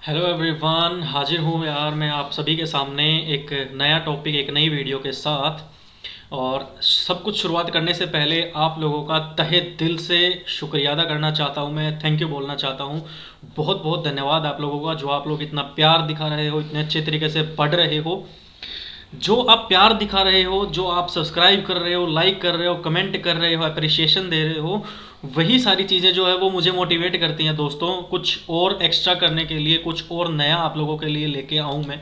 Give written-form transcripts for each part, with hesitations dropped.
Hello everyone, हाजिर हूँ यार मैं आप सभी के सामने एक नया टॉपिक, एक नई वीडियो के साथ। और सब कुछ शुरुआत करने से पहले आप लोगों का तहे दिल से शुक्रिया अदा करना चाहता हूँ। मैं थैंक यू बोलना चाहता हूँ। बहुत बहुत धन्यवाद आप लोगों का, जो आप लोग इतना प्यार दिखा रहे हो, इतने अच्छे तरीके से पढ़ रहे हो। जो आप प्यार दिखा रहे हो, जो आप सब्सक्राइब कर रहे हो, लाइक कर रहे हो, कमेंट कर रहे हो, अप्रिशिएशन दे रहे हो, वही सारी चीज़ें जो है वो मुझे मोटिवेट करती हैं दोस्तों, कुछ और एक्स्ट्रा करने के लिए, कुछ और नया आप लोगों के लिए लेके आऊँ मैं।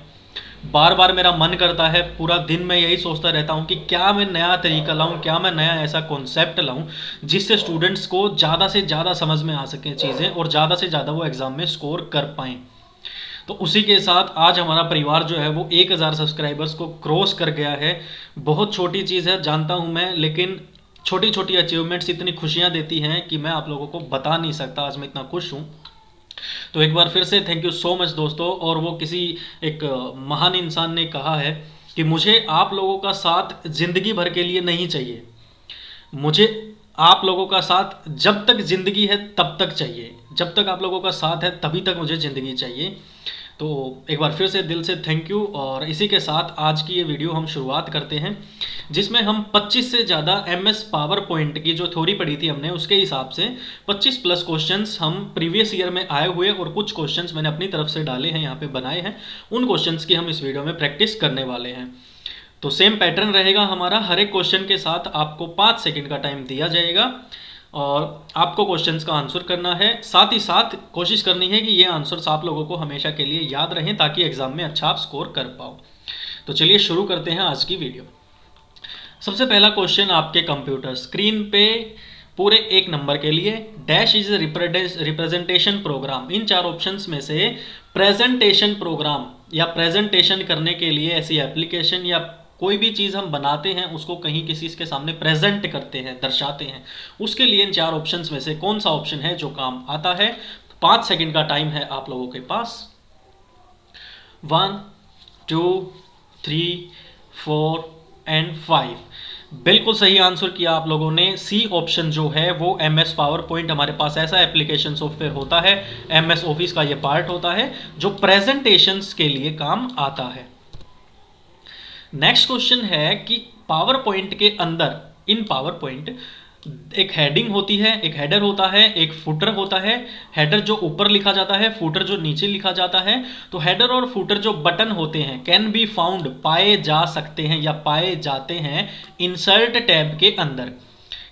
बार बार मेरा मन करता है, पूरा दिन मैं यही सोचता रहता हूँ कि क्या मैं नया तरीका लाऊं, क्या मैं नया ऐसा कॉन्सेप्ट लाऊं जिससे स्टूडेंट्स को ज़्यादा से ज़्यादा समझ में आ सकें चीज़ें और ज़्यादा से ज़्यादा वो एग्ज़ाम में स्कोर कर पाएँ। तो उसी के साथ आज हमारा परिवार जो है वो 1000 सब्सक्राइबर्स को क्रॉस कर गया है। बहुत छोटी चीज़ है जानता हूँ मैं, लेकिन छोटी छोटी अचीवमेंट्स इतनी खुशियाँ देती हैं कि मैं आप लोगों को बता नहीं सकता। आज मैं इतना खुश हूँ। तो एक बार फिर से थैंक यू सो मच दोस्तों। और वो किसी एक महान इंसान ने कहा है कि मुझे आप लोगों का साथ ज़िंदगी भर के लिए नहीं चाहिए, मुझे आप लोगों का साथ जब तक ज़िंदगी है तब तक चाहिए। जब तक आप लोगों का साथ है तभी तक मुझे ज़िंदगी चाहिए। तो एक बार फिर से दिल से थैंक यू। और इसी के साथ आज की ये वीडियो हम शुरुआत करते हैं, जिसमें हम 25 से ज़्यादा एमएस पावर पॉइंट की जो थ्योरी पढ़ी थी हमने, उसके हिसाब से 25 प्लस क्वेश्चंस हम प्रीवियस ईयर में आए हुए और कुछ क्वेश्चंस मैंने अपनी तरफ से डाले हैं, यहाँ पे बनाए हैं। उन क्वेश्चंस की हम इस वीडियो में प्रैक्टिस करने वाले हैं। तो सेम पैटर्न रहेगा हमारा। हर एक क्वेश्चन के साथ आपको 5 सेकंड का टाइम दिया जाएगा और आपको क्वेश्चंस का आंसर करना है। साथ ही साथ कोशिश करनी है कि ये आंसर्स आप लोगों को हमेशा के लिए याद रहें, ताकि एग्जाम में अच्छा आप स्कोर कर पाओ। तो चलिए शुरू करते हैं आज की वीडियो। सबसे पहला क्वेश्चन आपके कंप्यूटर स्क्रीन पे पूरे एक नंबर के लिए, डैश इज रिप्रेजेंटेशन प्रोग्राम। इन चार ऑप्शंस में से प्रेजेंटेशन प्रोग्राम या प्रेजेंटेशन करने के लिए ऐसी एप्लीकेशन या कोई भी चीज़ हम बनाते हैं, उसको कहीं किसी के सामने प्रेजेंट करते हैं, दर्शाते हैं, उसके लिए इन चार ऑप्शंस में से कौन सा ऑप्शन है जो काम आता है। 5 सेकंड का टाइम है आप लोगों के पास। 1 2 3 4 एंड 5। बिल्कुल सही आंसर किया आप लोगों ने। सी ऑप्शन जो है वो एम एस पावर पॉइंट, हमारे पास ऐसा एप्लीकेशन सॉफ्टवेयर होता है, एम एस ऑफिस का ये पार्ट होता है जो प्रेजेंटेशंस के लिए काम आता है। नेक्स्ट क्वेश्चन है कि पावर पॉइंट के अंदर, इन पावर पॉइंट एक हेडिंग होती है, एक हेडर होता है, एक फुटर होता है। हेडर जो ऊपर लिखा जाता है, फुटर जो नीचे लिखा जाता है। तो हेडर और फुटर जो बटन होते हैं, कैन बी फाउंड, पाए जा सकते हैं या पाए जाते हैं इंसर्ट टैब के अंदर।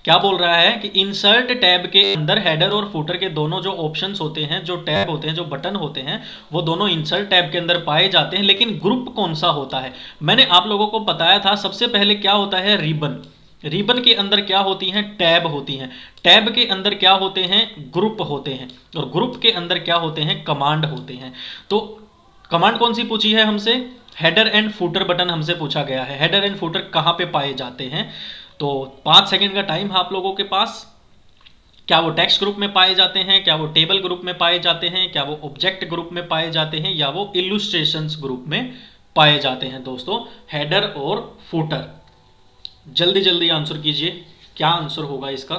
क्या बोल रहा है कि इंसर्ट टैब के अंदर हेडर और फुटर के दोनों जो ऑप्शंस होते हैं, जो टैब होते हैं, जो बटन होते हैं, वो दोनों इंसर्ट टैब के अंदर पाए जाते हैं। लेकिन ग्रुप कौन सा होता है, मैंने आप लोगों को बताया था। सबसे पहले क्या होता है, रिबन। रिबन के अंदर क्या होती हैं, टैब होती हैं। टैब के अंदर क्या होते हैं, ग्रुप होते हैं। और ग्रुप के अंदर क्या होते हैं, कमांड होते हैं। तो कमांड कौन सी पूछी है हमसे, हेडर एंड फुटर बटन हमसे पूछा गया है। हेडर एंड फुटर कहाँ पे पाए जाते हैं। तो 5 सेकंड का टाइम है आप लोगों के पास। क्या वो टेक्स्ट ग्रुप में पाए जाते हैं, क्या वो टेबल ग्रुप में पाए जाते हैं, क्या वो ऑब्जेक्ट ग्रुप में पाए जाते हैं, या वो इल्यूस्ट्रेशंस ग्रुप में पाए जाते हैं दोस्तों, हेडर और फुटर। जल्दी जल्दी आंसर कीजिए, क्या आंसर होगा इसका।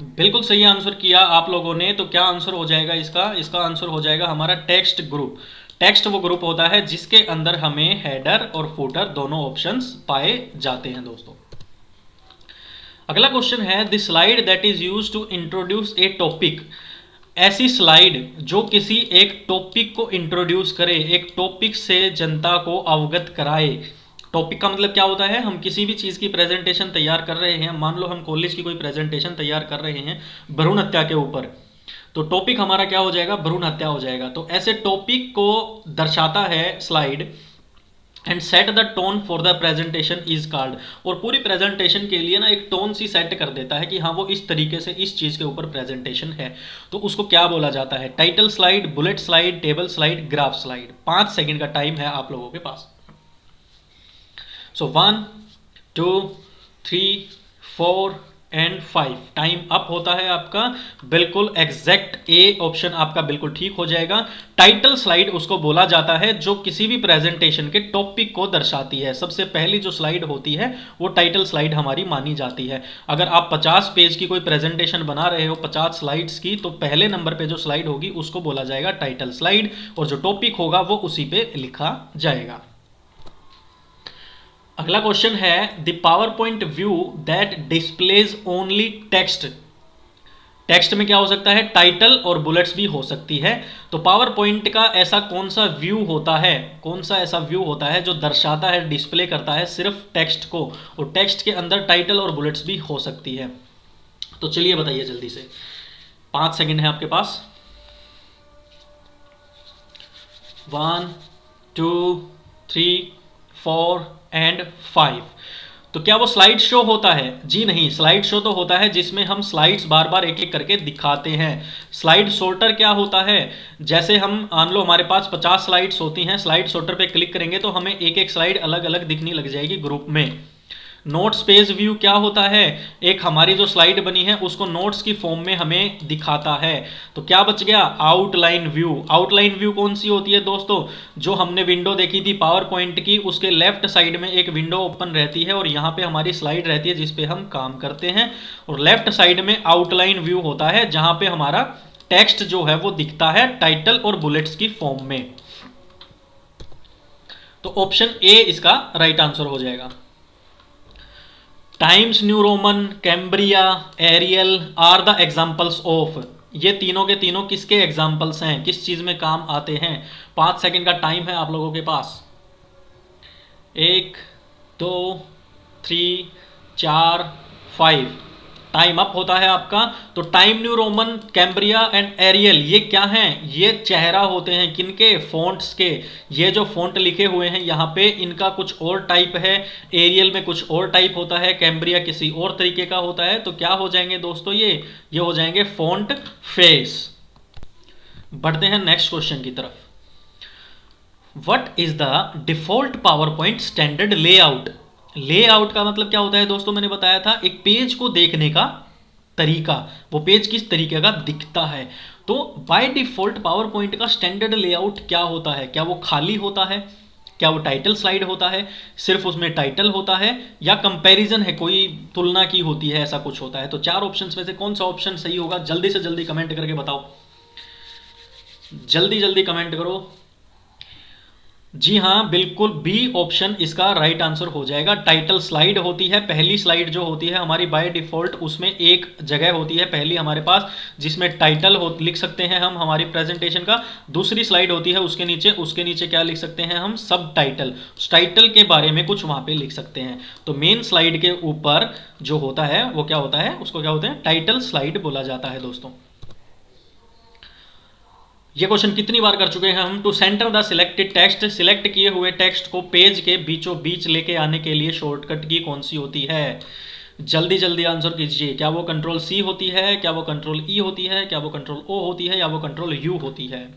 बिल्कुल सही आंसर किया आप लोगों ने। तो क्या आंसर हो जाएगा इसका, इसका आंसर हो जाएगा हमारा टेक्स्ट ग्रुप। टेक्स्ट वो ग्रुप होता है जिसके अंदर हमें हेडर और फुटर दोनों ऑप्शंस पाए जाते हैं दोस्तों। अगला क्वेश्चन है, the slide that is used to introduce a topic. ऐसी स्लाइड जो किसी एक टॉपिक को इंट्रोड्यूस करे, एक टॉपिक से जनता को अवगत कराए। टॉपिक का मतलब क्या होता है, हम किसी भी चीज़ की प्रेजेंटेशन तैयार कर रहे हैं। मान लो हम कॉलेज की कोई प्रेजेंटेशन तैयार कर रहे हैं भ्रूण हत्या के ऊपर, तो टॉपिक हमारा क्या हो जाएगा, भ्रूण हत्या हो जाएगा। तो ऐसे टॉपिक को दर्शाता है slide. And set the tone for the presentation is called. और पूरी प्रेजेंटेशन के लिए ना एक टोन सी सेट कर देता है कि हाँ वो इस तरीके से इस चीज़ के ऊपर प्रेजेंटेशन है। तो उसको क्या बोला जाता है, title slide, bullet slide, table slide, graph slide. 5 second का टाइम है आप लोगों के पास। सो 1 2 3 4 एंड 5। टाइम अप होता है आपका, बिल्कुल एग्जैक्ट ए ऑप्शन आपका बिल्कुल ठीक हो जाएगा। टाइटल स्लाइड उसको बोला जाता है जो किसी भी प्रेजेंटेशन के टॉपिक को दर्शाती है। सबसे पहली जो स्लाइड होती है वो टाइटल स्लाइड हमारी मानी जाती है। अगर आप 50 पेज की कोई प्रेजेंटेशन बना रहे हो 50 स्लाइड्स की, तो पहले नंबर पे जो स्लाइड होगी उसको बोला जाएगा टाइटल स्लाइड, और जो टॉपिक होगा वो उसी पे लिखा जाएगा। अगला क्वेश्चन है the power point view that displays only text. Text में क्या हो सकता है, टाइटल और बुलेट्स भी हो सकती है। तो पावर पॉइंट का ऐसा कौन सा व्यू होता है, कौन सा ऐसा व्यू होता है जो दर्शाता है, डिस्प्ले करता है सिर्फ टेक्स्ट को, और टेक्स्ट के अंदर टाइटल और बुलेट्स भी हो सकती है। तो चलिए बताइए जल्दी से, 5 सेकंड है आपके पास। 1 2 3 4 एंड 5। तो क्या वो स्लाइड शो होता है? जी नहीं, स्लाइड शो तो होता है जिसमें हम स्लाइड्स बार बार एक एक करके दिखाते हैं। स्लाइड सॉर्टर क्या होता है, जैसे हम मान लो हमारे पास 50 स्लाइड्स होती हैं, स्लाइड सॉर्टर पे क्लिक करेंगे तो हमें एक एक स्लाइड अलग अलग दिखने लग जाएगी ग्रुप में। नोट्स पेज व्यू क्या होता है, एक हमारी जो स्लाइड बनी है उसको नोट्स की फॉर्म में हमें दिखाता है। तो क्या बच गया, आउटलाइन व्यू। आउटलाइन व्यू कौन सी होती है दोस्तों, जो हमने विंडो देखी थी पावर पॉइंट की, उसके लेफ्ट साइड में एक विंडो ओपन रहती है और यहाँ पे हमारी स्लाइड रहती है जिसपे हम काम करते हैं, और लेफ्ट साइड में आउटलाइन व्यू होता है जहां पे हमारा टेक्स्ट जो है वो दिखता है टाइटल और बुलेट्स की फॉर्म में। तो ऑप्शन ए इसका राइट आंसर हो जाएगा। Times New Roman, Cambria, Arial are the examples of. ये तीनों के तीनों किसके एग्जाम्पल्स हैं, किस चीज में काम आते हैं? 5 सेकंड का टाइम है आप लोगों के पास। 1 2 3 4 5। टाइम अप होता है आपका। तो time New Roman, Cambria and Arial ये क्या हैं, ये चेहरा होते हैं किनके, फॉन्ट्स के। ये जो फॉन्ट लिखे हुए हैं यहाँ पे इनका कुछ और टाइप है, एरियल में कुछ और टाइप होता है, कैम्ब्रिया किसी और तरीके का होता है। तो क्या हो जाएंगे दोस्तों, ये हो जाएंगे फॉन्ट फेस। बढ़ते हैं नेक्स्ट क्वेश्चन की तरफ। What is the default power point standard layout? Layout का मतलब क्या होता है दोस्तों, मैंने बताया था एक पेज को देखने का तरीका, वो पेज किस तरीके का दिखता है। तो बाय डिफॉल्ट पावर पॉइंट का स्टैंडर्ड लेआउट क्या होता है, क्या वो खाली होता है, क्या वो टाइटल स्लाइड होता है, सिर्फ उसमें टाइटल होता है, या कंपैरिजन है, कोई तुलना की होती है, ऐसा कुछ होता है। तो 4 ऑप्शंस में से कौन सा ऑप्शन सही होगा, जल्दी से जल्दी कमेंट करके बताओ, जल्दी जल्दी कमेंट करो। जी हाँ, बिल्कुल बी ऑप्शन इसका राइट आंसर हो जाएगा। टाइटल स्लाइड होती है, पहली स्लाइड जो होती है हमारी बाय डिफॉल्ट, उसमें एक जगह होती है पहली हमारे पास जिसमें टाइटल लिख सकते हैं हम हमारी प्रेजेंटेशन का। दूसरी स्लाइड होती है उसके नीचे क्या लिख सकते हैं हम, सब टाइटल, टाइटल के बारे में कुछ वहां पे लिख सकते हैं। तो मेन स्लाइड के ऊपर जो होता है वो क्या होता है, उसको क्या होता है, टाइटल स्लाइड बोला जाता है दोस्तों। ये क्वेश्चन कितनी बार कर चुके हैं हम। To centre the selected text, select किए हुए टेक्स्ट को पेज के बीचों बीच लेके आने के लिए शॉर्टकट की कौन सी होती है? जल्दी जल्दी आंसर कीजिए। क्या वो कंट्रोल सी होती है, क्या वो कंट्रोल ई होती है, क्या वो कंट्रोल ओ होती है, या वो कंट्रोल यू होती है?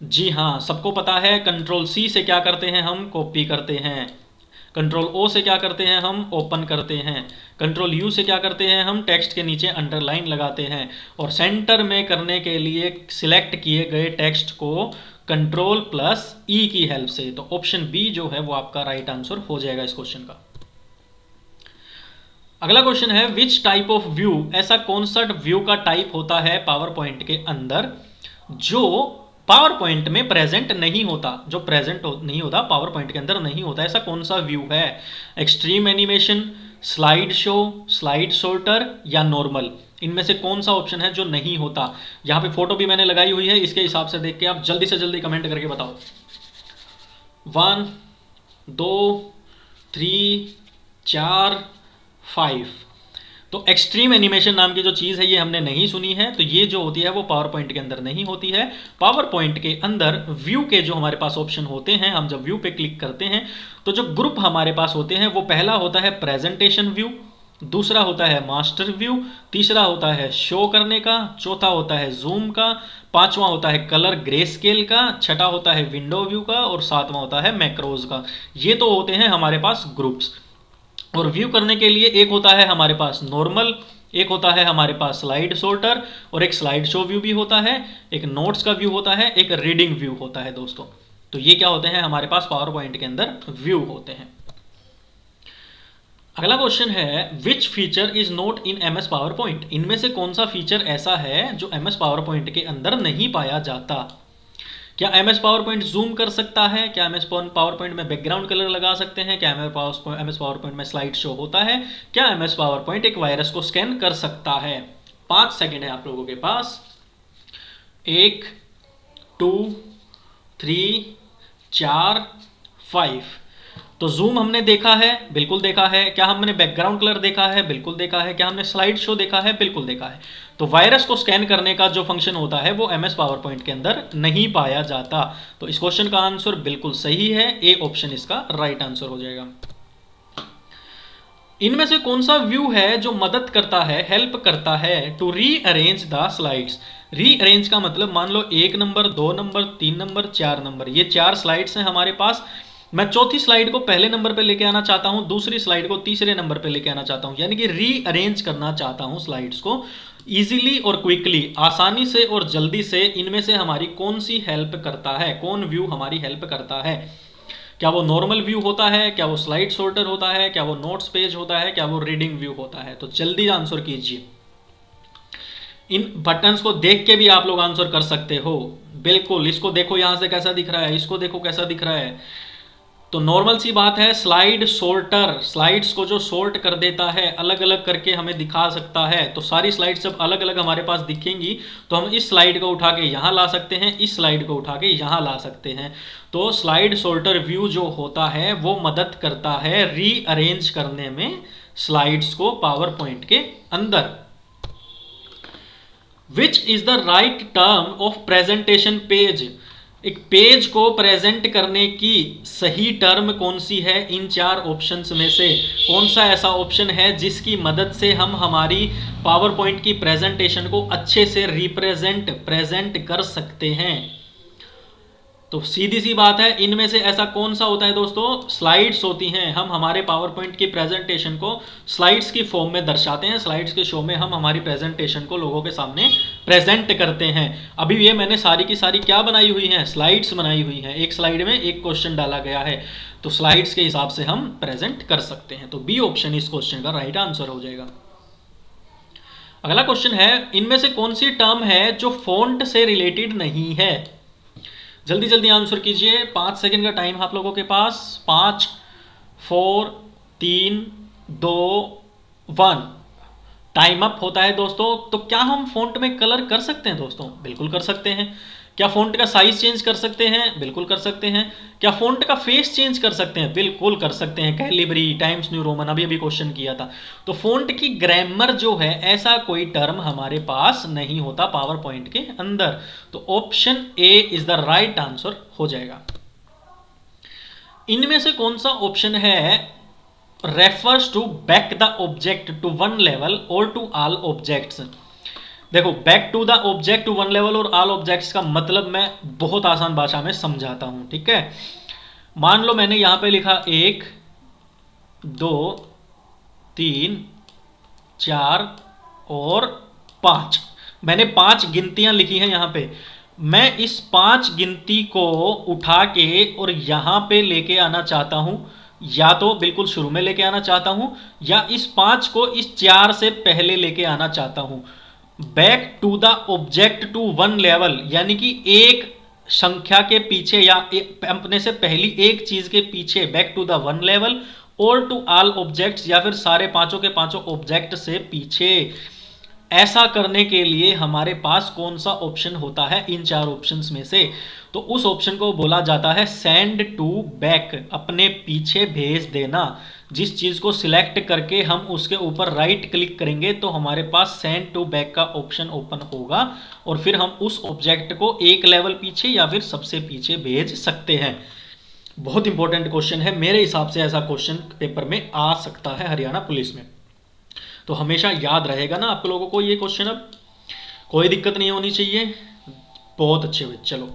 जी हाँ, सबको पता है कंट्रोल सी से क्या करते हैं हम, कॉपी करते हैं। कंट्रोल ओ से क्या करते हैं हम, ओपन करते हैं। कंट्रोल यू से क्या करते हैं हम, टेक्स्ट के नीचे अंडरलाइन लगाते हैं। और सेंटर में करने के लिए सिलेक्ट किए गए टेक्स्ट को कंट्रोल प्लस ई की हेल्प से। तो ऑप्शन बी जो है वो आपका राइट आंसर हो जाएगा इस क्वेश्चन का। अगला क्वेश्चन है विच टाइप ऑफ व्यू, ऐसा कौन सा व्यू का टाइप होता है पावर पॉइंट के अंदर जो पावर पॉइंट में प्रेजेंट नहीं होता, जो प्रेजेंट नहीं होता पावर पॉइंट के अंदर नहीं होता, ऐसा कौन सा व्यू है? Extreme animation, slide show, slide sorter, या नॉर्मल? इनमें से कौन सा ऑप्शन है जो नहीं होता? यहाँ पे फोटो भी मैंने लगाई हुई है, इसके हिसाब से देख के आप जल्दी से जल्दी कमेंट करके बताओ। 1 2 3 4 5। तो एक्सट्रीम एनिमेशन नाम की जो चीज़ है ये हमने नहीं सुनी है, तो ये जो होती है वो पावर पॉइंट के अंदर नहीं होती है। पावर पॉइंट के अंदर व्यू के जो हमारे पास ऑप्शन होते हैं, हम जब व्यू पे क्लिक करते हैं तो जो ग्रुप हमारे पास होते हैं वो पहला होता है प्रेजेंटेशन व्यू, दूसरा होता है मास्टर व्यू, तीसरा होता है शो करने का, चौथा होता है जूम का, पांचवा होता है कलर ग्रे स्केल का, छठा होता है विंडो व्यू का, और सातवां होता है मैक्रोज का। ये तो होते हैं हमारे पास ग्रुप्स। और व्यू करने के लिए एक होता है हमारे पास नॉर्मल, एक होता है हमारे पास स्लाइड सॉर्टर, और एक स्लाइड शो व्यू भी होता है, एक नोट्स का व्यू होता है, एक रीडिंग व्यू होता है दोस्तों। तो ये क्या होते हैं हमारे पास पावर पॉइंट के अंदर व्यू होते हैं। अगला क्वेश्चन है which feature is not in MS power point. इनमें से कौन सा फीचर ऐसा है जो एमएस पावर पॉइंट के अंदर नहीं पाया जाता। क्या एमएस पावर पॉइंट जूम कर सकता है, क्या एमएस पावर पॉइंट में बैकग्राउंड कलर लगा सकते हैं, क्या एमएस पावर पॉइंट में स्लाइड शो होता है, क्या एमएस पावर पॉइंट एक वायरस को स्कैन कर सकता है। 5 सेकेंड है आप लोगों के पास। 1 2 3 4 5। तो जूम हमने देखा है, बिल्कुल देखा है। क्या हमने बैकग्राउंड कलर देखा है, बिल्कुल देखा है। क्या हमने स्लाइड शो देखा है, बिल्कुल देखा है। तो वायरस को स्कैन करने का जो फंक्शन होता है वो एमएस पावर पॉइंट के अंदर नहीं पाया जाता। तो इस क्वेश्चन का आंसर बिल्कुल सही है, ए ऑप्शन इसका राइट आंसर हो जाएगा। इनमें से कौन सा व्यू है जो मदद करता है, हेल्प करता है to rearrange the slides. Rearrange का मतलब मान लो 1 नंबर, 2 नंबर, 3 नंबर, 4 नंबर, ये 4 स्लाइड्स हैं हमारे पास। मैं चौथी स्लाइड को पहले नंबर पे लेके आना चाहता हूं, दूसरी स्लाइड को तीसरे नंबर पे लेके आना चाहता हूं, यानी कि रीअरेंज करना चाहता हूं स्लाइड्स को इजीली और क्विकली, आसानी से और जल्दी से। इनमें से हमारी कौन सी हेल्प करता है, कौन व्यू हमारी हेल्प करता है। क्या वो नॉर्मल व्यू होता है, क्या वो स्लाइड सॉर्टर होता है, क्या वो नोट्स पेज होता है, क्या वो रीडिंग व्यू होता है। तो जल्दी आंसर कीजिए। इन बटन्स को देख के भी आप लोग आंसर कर सकते हो। बिल्कुल, इसको देखो यहां से कैसा दिख रहा है, इसको देखो कैसा दिख रहा है। तो नॉर्मल सी बात है, स्लाइड सॉर्टर स्लाइड्स को जो सॉर्ट कर देता है, अलग अलग करके हमें दिखा सकता है। तो सारी स्लाइड्स जब अलग अलग हमारे पास दिखेंगी तो हम इस स्लाइड को उठा के यहाँ ला सकते हैं, इस स्लाइड को उठा के यहाँ ला सकते हैं। तो स्लाइड सॉर्टर व्यू जो होता है वो मदद करता है रीअरेंज करने में स्लाइड्स को पावर पॉइंट के अंदर। Which is the right term of presentation page. एक पेज को प्रेजेंट करने की सही टर्म कौन सी है। इन 4 ऑप्शंस में से कौन सा ऐसा ऑप्शन है जिसकी मदद से हम हमारी पावर पॉइंट की प्रेजेंटेशन को अच्छे से प्रेजेंट कर सकते हैं। तो सीधी सी बात है, इनमें से ऐसा कौन सा होता है दोस्तों, स्लाइड्स होती हैं। हम हमारे पावर पॉइंट की प्रेजेंटेशन को स्लाइड्स की फॉर्म में दर्शाते हैं। स्लाइड्स के शो में हम हमारी प्रेजेंटेशन को लोगों के सामने प्रेजेंट करते हैं। अभी ये मैंने सारी की सारी क्या बनाई हुई हैं, स्लाइड्स बनाई हुई हैं। एक स्लाइड में एक क्वेश्चन डाला गया है, तो स्लाइड्स के हिसाब से हम प्रेजेंट कर सकते हैं। तो बी ऑप्शन इस क्वेश्चन का राइट आंसर हो जाएगा। अगला क्वेश्चन है, इनमें से कौन सी टर्म है जो फॉन्ट से रिलेटेड नहीं है। जल्दी जल्दी आंसर कीजिए, 5 सेकंड का टाइम आप लोगों के पास। 5 4 3 2 1। टाइम अप होता है दोस्तों। तो क्या हम फॉन्ट में कलर कर सकते हैं दोस्तों, बिल्कुल कर सकते हैं। क्या फॉन्ट का साइज चेंज कर सकते हैं, बिल्कुल कर सकते हैं। क्या फॉन्ट का फेस चेंज कर सकते हैं, बिल्कुल कर सकते हैं। कैलिब्री, टाइम्स न्यू रोमन अभी क्वेश्चन किया था। तो फॉन्ट की ग्रामर जो है, ऐसा कोई टर्म हमारे पास नहीं होता पावर पॉइंट के अंदर। तो option A is the right answer हो जाएगा। इनमें से कौन सा ऑप्शन है refers to back the object to one level और टू ऑल ऑब्जेक्ट्स। देखो, back to the object to one level और ऑल ऑब्जेक्ट्स का मतलब मैं बहुत आसान भाषा में समझाता हूं, ठीक है। मान लो मैंने यहां पे लिखा 1 2 3 4 और 5। मैंने 5 गिनतियां लिखी हैं यहां पे। मैं इस 5 गिनती को उठा के और यहां पे लेके आना चाहता हूं, या तो बिल्कुल शुरू में लेके आना चाहता हूं, या इस 5 को इस 4 से पहले लेके आना चाहता हूं। Back to the object to one level, यानी कि एक संख्या के पीछे या अपने से पहली एक चीज के पीछे back to the one level, और टू ऑल ऑब्जेक्ट्स, या फिर सारे पांचों के पांचों ऑब्जेक्ट से पीछे। ऐसा करने के लिए हमारे पास कौन सा ऑप्शन होता है इन 4 ऑप्शंस में से। तो उस ऑप्शन को बोला जाता है सेंड टू बैक, अपने पीछे भेज देना। जिस चीज को सिलेक्ट करके हम उसके ऊपर राइट क्लिक करेंगे तो हमारे पास सेंड टू बैक का ऑप्शन ओपन होगा, और फिर हम उस ऑब्जेक्ट को एक लेवल पीछे या फिर सबसे पीछे भेज सकते हैं। बहुत इंपॉर्टेंट क्वेश्चन है, मेरे हिसाब से ऐसा क्वेश्चन पेपर में आ सकता है हरियाणा पुलिस में। तो हमेशा याद रहेगा ना आप लोगों को ये क्वेश्चन, अब कोई दिक्कत नहीं होनी चाहिए। बहुत अच्छे हुए। चलो,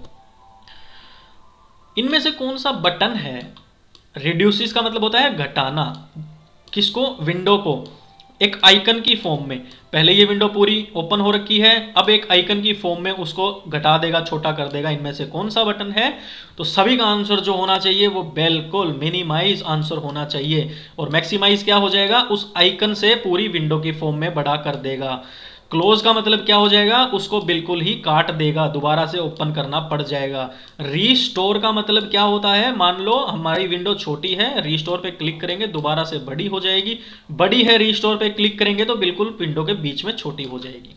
इनमें से कौन सा बटन है, रिड्यूसिस का मतलब होता है घटाना, किसको? विंडो को, एक आइकन की फॉर्म में। पहले ये विंडो पूरी ओपन हो रखी है, अब एक आइकन की फॉर्म में उसको घटा देगा, छोटा कर देगा। इनमें से कौन सा बटन है? तो सभी का आंसर जो होना चाहिए वो बिल्कुल मिनिमाइज आंसर होना चाहिए, और मैक्सिमाइज क्या हो जाएगा? उस आइकन से पूरी विंडो की फॉर्म में बड़ा कर देगा। क्लोज का मतलब क्या हो जाएगा? उसको बिल्कुल ही काट देगा, दोबारा से ओपन करना पड़ जाएगा। रीस्टोर का मतलब क्या होता है? मान लो हमारी विंडो छोटी है, रीस्टोर पे क्लिक करेंगे दोबारा से बड़ी हो जाएगी। बड़ी है, रीस्टोर पे क्लिक करेंगे तो बिल्कुल विंडो के बीच में छोटी हो जाएगी।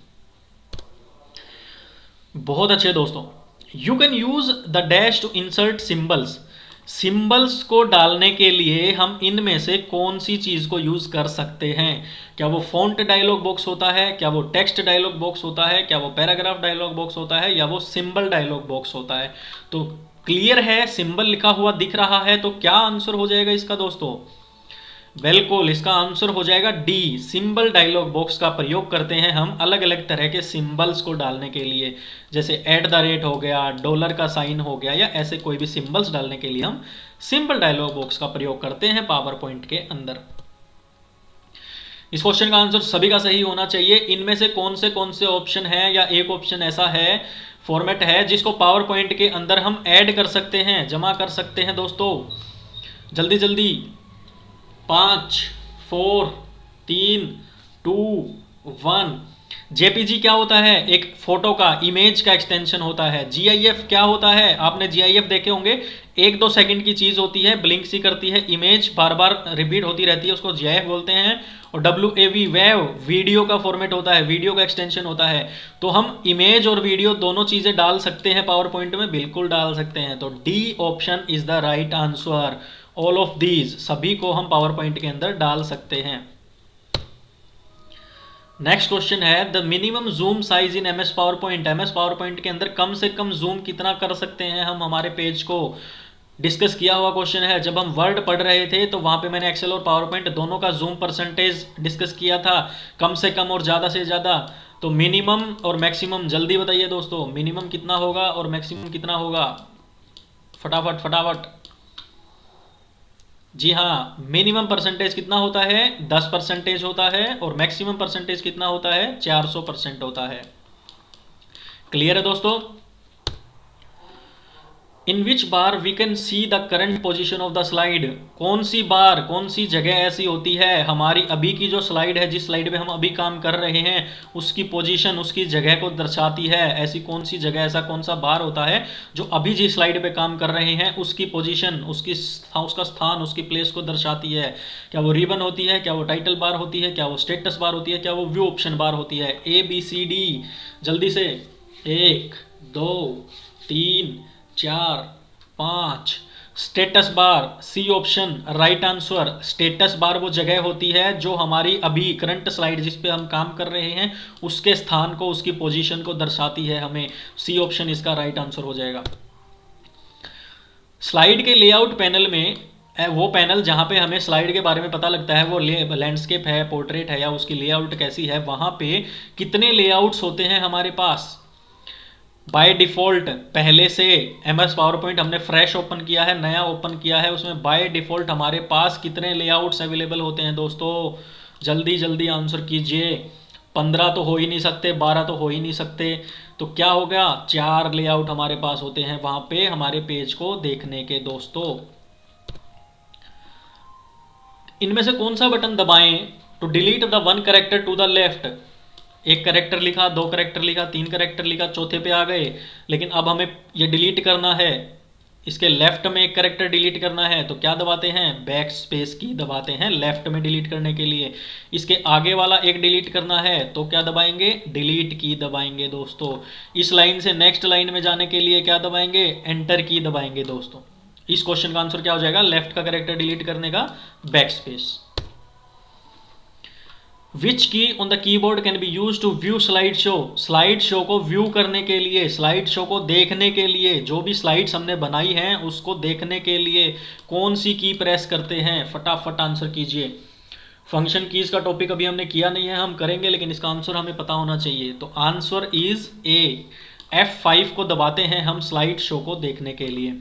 बहुत अच्छे दोस्तों। You can use the dash to insert symbols. Symbols को डालने के लिए हम इनमें से कौन सी चीज को यूज कर सकते हैं? क्या वो फॉन्ट डायलॉग बॉक्स होता है, क्या वो टेक्स्ट डायलॉग बॉक्स होता है, क्या वो पैराग्राफ डायलॉग बॉक्स होता है, या वो सिंबल डायलॉग बॉक्स होता है? तो क्लियर है, सिंबल लिखा हुआ दिख रहा है, तो क्या आंसर हो जाएगा इसका दोस्तों? बिल्कुल, इसका आंसर हो जाएगा डी, सिंबल डायलॉग बॉक्स का प्रयोग करते हैं हम अलग अलग तरह के सिंबल्स को डालने के लिए, जैसे @ हो गया, डॉलर का साइन हो गया, या ऐसे कोई भी सिंबल्स डालने के लिए हम सिंबल डायलॉग बॉक्स का प्रयोग करते हैं पावर पॉइंट के अंदर। इस क्वेश्चन का आंसर सभी का सही होना चाहिए। इनमें से कौन से ऑप्शन है, या एक ऑप्शन ऐसा है, फॉर्मेट है, जिसको पावर पॉइंट के अंदर हम ऐड कर सकते हैं, जमा कर सकते हैं दोस्तों? जल्दी जल्दी। 5 4 3 2 1। जेपीजी क्या होता है? एक फोटो का, इमेज का एक्सटेंशन होता है। जीआईएफ क्या होता है? आपने जीआईएफ देखे होंगे, 1-2 सेकंड की चीज होती है, ब्लिंक सी करती है, इमेज बार बार रिपीट होती रहती है, उसको जीआईएफ बोलते हैं। और WAV वेव वीडियो का फॉर्मेट होता है, वीडियो का एक्सटेंशन होता है। तो हम इमेज और वीडियो दोनों चीजें डाल सकते हैं पावर पॉइंट में, बिल्कुल डाल सकते हैं। तो D option is the right answer. All of these, सभी को हम पावर पॉइंट के अंदर डाल सकते हैं। नेक्स्ट क्वेश्चन है, the minimum zoom size in MS power point. MS power point के अंदर कम से कम जूम कितना कर सकते हैं हम हमारे पेज को? डिस्कस किया हुआ क्वेश्चन है। जब हम वर्ड पढ़ रहे थे तो वहां पे मैंने एक्सेल और पावर पॉइंट दोनों का जूम परसेंटेज डिस्कस किया था, कम से कम और ज्यादा से ज्यादा। तो मिनिमम और मैक्सिमम जल्दी बताइए दोस्तों, मिनिमम कितना होगा और मैक्सिमम कितना होगा? फटाफट फटाफट। जी हाँ, मिनिमम परसेंटेज कितना होता है? 10% होता है, और मैक्सिमम परसेंटेज कितना होता है? 400% होता है। क्लियर है दोस्तों? In which bar we can see the current position of the slide. कौन सी बार, कौन सी जगह ऐसी होती है हमारी अभी की जो स्लाइड है, जिस स्लाइड पे हम अभी काम कर रहे हैं, उसकी पोजीशन, उसकी जगह को दर्शाती है? ऐसी कौन सी जगह, ऐसा कौन सा बार होता है जो अभी जिस स्लाइड पे काम कर रहे हैं उसकी पोजीशन, उसका स्थान, उसकी प्लेस को दर्शाती है? क्या वो रिबन होती है, क्या वो टाइटल बार होती है, क्या वो स्टेटस बार होती है, क्या वो व्यू ऑप्शन बार होती है? ABCD, जल्दी से। 1 2 3 4 5। Status bar, C option right answer. Status bar वो जगह होती है जो हमारी अभी करंट स्लाइड जिस पे हम काम कर रहे हैं उसके स्थान को, उसकी पोजीशन को दर्शाती है हमें। सी ऑप्शन इसका राइट आंसर हो जाएगा। स्लाइड के लेआउट पैनल में, वो पैनल जहां पे हमें स्लाइड के बारे में पता लगता है, वो लैंडस्केप है, पोर्ट्रेट है, या उसकी लेआउट कैसी है, वहां पे कितने लेआउट्स होते हैं हमारे पास? बाय डिफ़ॉल्ट पहले से MS पावर पॉइंट हमने फ्रेश ओपन किया है, नया ओपन किया है, उसमें बाय डिफ़ॉल्ट हमारे पास कितने लेआउट्स अवेलेबल होते हैं दोस्तों? जल्दी जल्दी आंसर कीजिए। 15 तो हो ही नहीं सकते, 12 तो हो ही नहीं सकते, तो क्या हो गया? 4 लेआउट हमारे पास होते हैं वहां पे हमारे पेज को देखने के दोस्तों। इनमें से कौन सा बटन दबाएं to delete the 1 character to the left? 1 character लिखा, 2 कैरेक्टर लिखा, 3 कैरेक्टर लिखा, चौथे पे आ गए, लेकिन अब हमें ये डिलीट करना है, इसके लेफ्ट में 1 कैरेक्टर डिलीट करना है, तो क्या दबाते हैं? बैक स्पेस की दबाते हैं लेफ्ट में डिलीट करने के लिए। इसके आगे वाला एक डिलीट करना है तो क्या दबाएंगे? डिलीट की दबाएंगे दोस्तों। इस लाइन से नेक्स्ट लाइन में जाने के लिए क्या दबाएंगे? एंटर की दबाएंगे दोस्तों। इस क्वेश्चन का आंसर क्या हो जाएगा? लेफ्ट का कैरेक्टर डिलीट करने का back space. Which key on the keyboard can be use to view slide show? Slide show को व्यू करने के लिए, स्लाइड शो को देखने के लिए, जो भी स्लाइड्स हमने बनाई हैं उसको देखने के लिए कौन सी की प्रेस करते हैं? फटाफट आंसर कीजिए। फंक्शन कीज का टॉपिक अभी हमने किया नहीं है, हम करेंगे, लेकिन इसका आंसर हमें पता होना चाहिए। तो आंसर इज ए, F5 को दबाते हैं हम स्लाइड शो को देखने के लिए।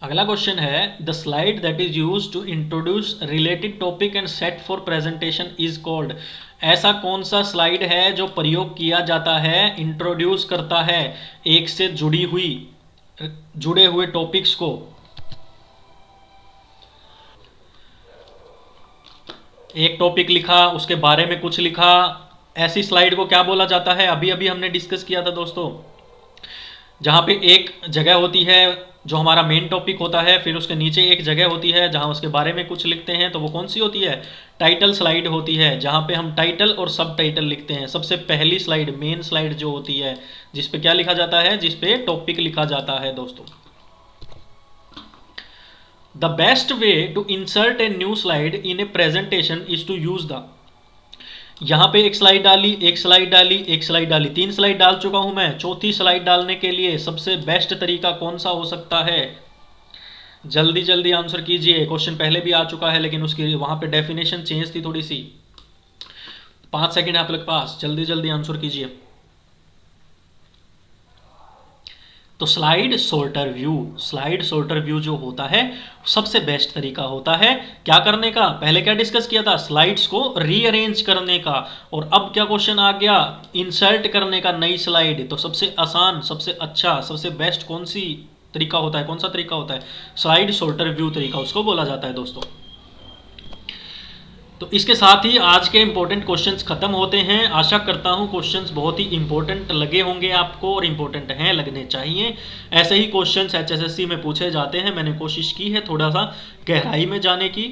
अगला क्वेश्चन है the slide that is use to introduce related topic and set for presentation is called. ऐसा कौन सा स्लाइड है जो प्रयोग किया जाता है, इंट्रोड्यूस करता है एक से जुड़े हुए टॉपिक्स को। एक टॉपिक लिखा, उसके बारे में कुछ लिखा, ऐसी स्लाइड को क्या बोला जाता है? अभी अभी हमने डिस्कस किया था दोस्तों, जहाँ पे एक जगह होती है जो हमारा मेन टॉपिक होता है, फिर उसके नीचे एक जगह होती है जहाँ उसके बारे में कुछ लिखते हैं, तो वो कौन सी होती है? टाइटल स्लाइड होती है, जहाँ पे हम टाइटल और सब टाइटल लिखते हैं। सबसे पहली स्लाइड, मेन स्लाइड जो होती है, जिस पे क्या लिखा जाता है? जिस पे टॉपिक लिखा जाता है दोस्तों। The best way to insert a new slide in a presentation is to use the. यहां पे एक स्लाइड डाली, एक स्लाइड डाली, एक स्लाइड डाली, 3 स्लाइड डाल चुका हूं मैं। चौथी स्लाइड डालने के लिए सबसे बेस्ट तरीका कौन सा हो सकता है? जल्दी जल्दी आंसर कीजिए। क्वेश्चन पहले भी आ चुका है लेकिन उसकी वहां पे डेफिनेशन चेंज थी थोड़ी सी। 5 सेकंड आप लोग के पास, जल्दी जल्दी आंसर कीजिए। तो slide sorter view, slide sorter view जो होता है सबसे बेस्ट तरीका होता है क्या करने का? पहले क्या डिस्कस किया था? स्लाइड्स को रीअरेंज करने का। और अब क्या क्वेश्चन आ गया? इंसर्ट करने का नई स्लाइड। तो सबसे आसान, सबसे अच्छा, सबसे बेस्ट कौन सी तरीका होता है? कौन सा तरीका होता है? स्लाइड सोर्टर व्यू तरीका उसको बोला जाता है दोस्तों। तो इसके साथ ही आज के इंपॉर्टेंट क्वेश्चंस खत्म होते हैं। आशा करता हूं क्वेश्चंस बहुत ही इंपॉर्टेंट लगे होंगे आपको, और इंपॉर्टेंट हैं, लगने चाहिए। ऐसे ही क्वेश्चंस एचएसएससी में पूछे जाते हैं। मैंने कोशिश की है थोड़ा सा गहराई में जाने की।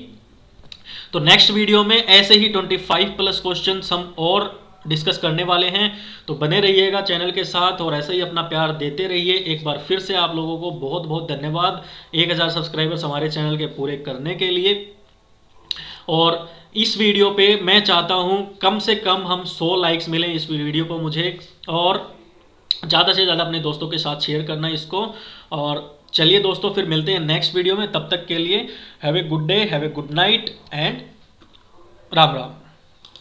तो नेक्स्ट वीडियो में ऐसे ही 25+ क्वेश्चन हम और डिस्कस करने वाले हैं। तो बने रहिएगा चैनल के साथ और ऐसे ही अपना प्यार देते रहिए। एक बार फिर से आप लोगों को बहुत बहुत धन्यवाद 1000 सब्सक्राइबर्स हमारे चैनल के पूरे करने के लिए। और इस वीडियो पे मैं चाहता हूं कम से कम हम 100 लाइक्स मिलें इस वीडियो को मुझे, और ज़्यादा से ज़्यादा अपने दोस्तों के साथ शेयर करना इसको। और चलिए दोस्तों, फिर मिलते हैं नेक्स्ट वीडियो में। तब तक के लिए have a good day, have a good night and Ram Ram.